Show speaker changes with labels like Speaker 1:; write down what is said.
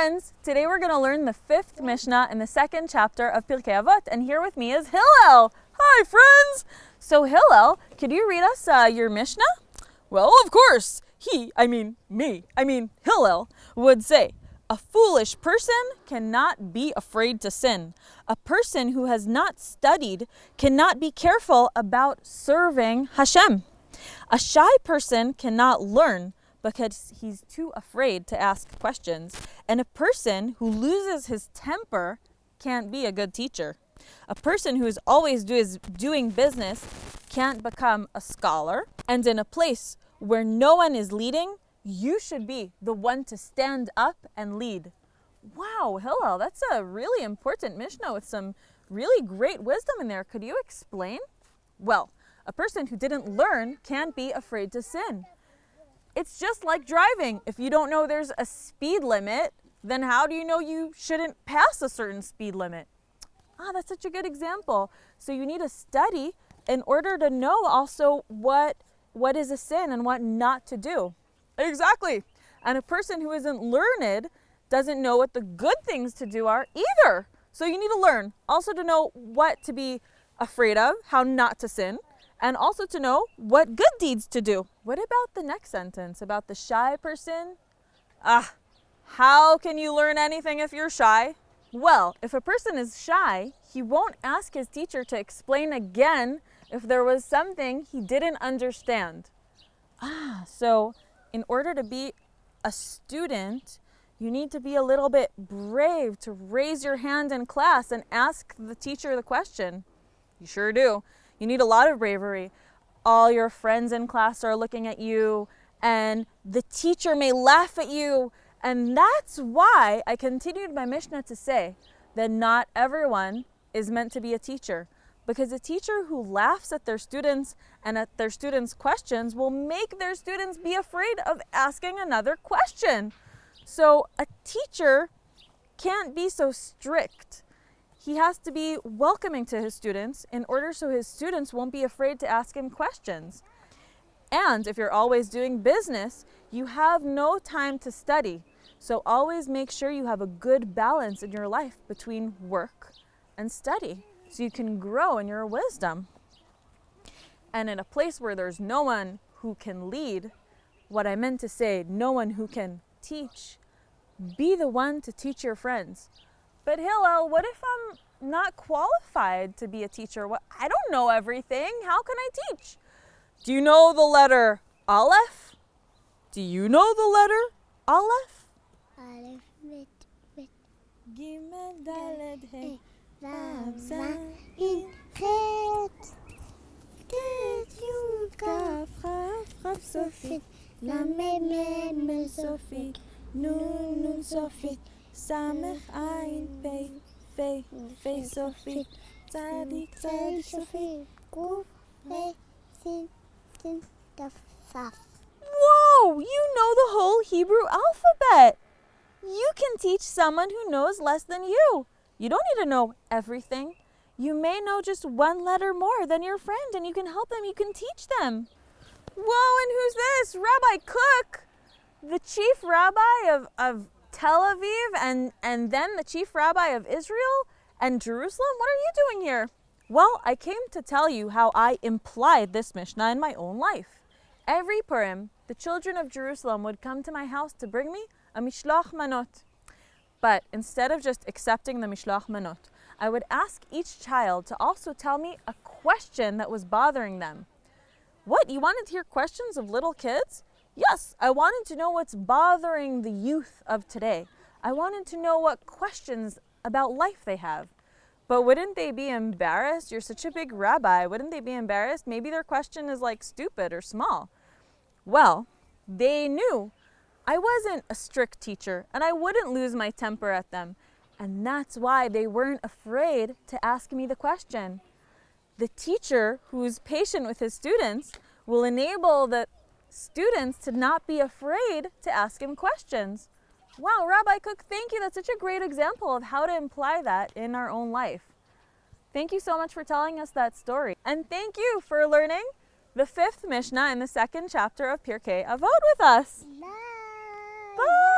Speaker 1: friends, today we're going to learn the 5th Mishnah in the 2nd chapter of Pirkei Avot, and here with me is Hillel. Hi friends! So Hillel, could you read us your Mishnah? Well, of course, Hillel would say, a foolish person cannot be afraid to sin. A person who has not studied cannot be careful about serving Hashem. A shy person cannot learn because he's too afraid to ask questions. And a person who loses his temper can't be a good teacher. A person who is always doing business can't become a scholar. And in a place where no one is leading, you should be the one to stand up and lead. Wow, Hillel, that's a really important Mishnah with some really great wisdom in there. Could you explain? Well, a person who didn't learn can't be afraid to sin. It's just like driving. If you don't know there's a speed limit, then how do you know you shouldn't pass a certain speed limit? That's such a good example. So you need to study in order to know also what is a sin and what not to do. Exactly. And a person who isn't learned doesn't know what the good things to do are either. So you need to learn also to know what to be afraid of, how not to sin, and also to know what good deeds to do. What about the next sentence about the shy person? How can you learn anything if you're shy? Well, if a person is shy, he won't ask his teacher to explain again if there was something he didn't understand. So in order to be a student, you need to be a little bit brave to raise your hand in class and ask the teacher the question. You sure do. You need a lot of bravery. All your friends in class are looking at you, and the teacher may laugh at you. And that's why I continued my Mishnah to say that not everyone is meant to be a teacher. Because a teacher who laughs at their students and at their students' questions will make their students be afraid of asking another question. So a teacher can't be so strict. He has to be welcoming to his students in order so his students won't be afraid to ask him questions. And if you're always doing business, you have no time to study. So always make sure you have a good balance in your life between work and study, so you can grow in your wisdom. And in a place where there's no one who can lead, what I meant to say, no one who can teach, be the one to teach your friends. But Hillel, what if I'm not qualified to be a teacher? I don't know everything. How can I teach? Do you know the letter Aleph? Do you know the letter Aleph?
Speaker 2: Aleph, bet,
Speaker 1: Gimel, Daled, Hey.
Speaker 2: Vav, Zayin, Chet, Tet, Yud, Kaf, Raf, Sofit, Lamed, Mem, Sofit,
Speaker 1: Nun, Sofit, Samech, Ayin, Pei, Fei, Sofit, Tzadik,
Speaker 2: Sofit, Kuf, Re, Sin, Taf, Saf.
Speaker 1: Whoa, you know the whole Hebrew alphabet. You can teach someone who knows less than you. You don't need to know everything. You may know just one letter more than your friend, and you can help them, you can teach them. Whoa, and who's this? Rabbi Kook, the chief rabbi of Tel Aviv, and then the chief rabbi of Israel and Jerusalem? What are you doing here? Well, I came to tell you how I implied this Mishnah in my own life. Every Purim, the children of Jerusalem would come to my house to bring me a mishloach manot. But instead of just accepting the mishloach manot, I would ask each child to also tell me a question that was bothering them. What, you wanted to hear questions of little kids? Yes, I wanted to know what's bothering the youth of today. I wanted to know what questions about life they have. But wouldn't they be embarrassed? You're such a big rabbi. Wouldn't they be embarrassed? Maybe their question is like stupid or small. Well, they knew I wasn't a strict teacher, and I wouldn't lose my temper at them. And that's why they weren't afraid to ask me the question. The teacher who's patient with his students will enable the students to not be afraid to ask him questions. Wow, Rabbi Kook, thank you. That's such a great example of how to imply that in our own life. Thank you so much for telling us that story. And thank you for learning the 5th Mishnah in the 2nd chapter of Pirkei Avot with us.
Speaker 2: Bye.
Speaker 1: Bye.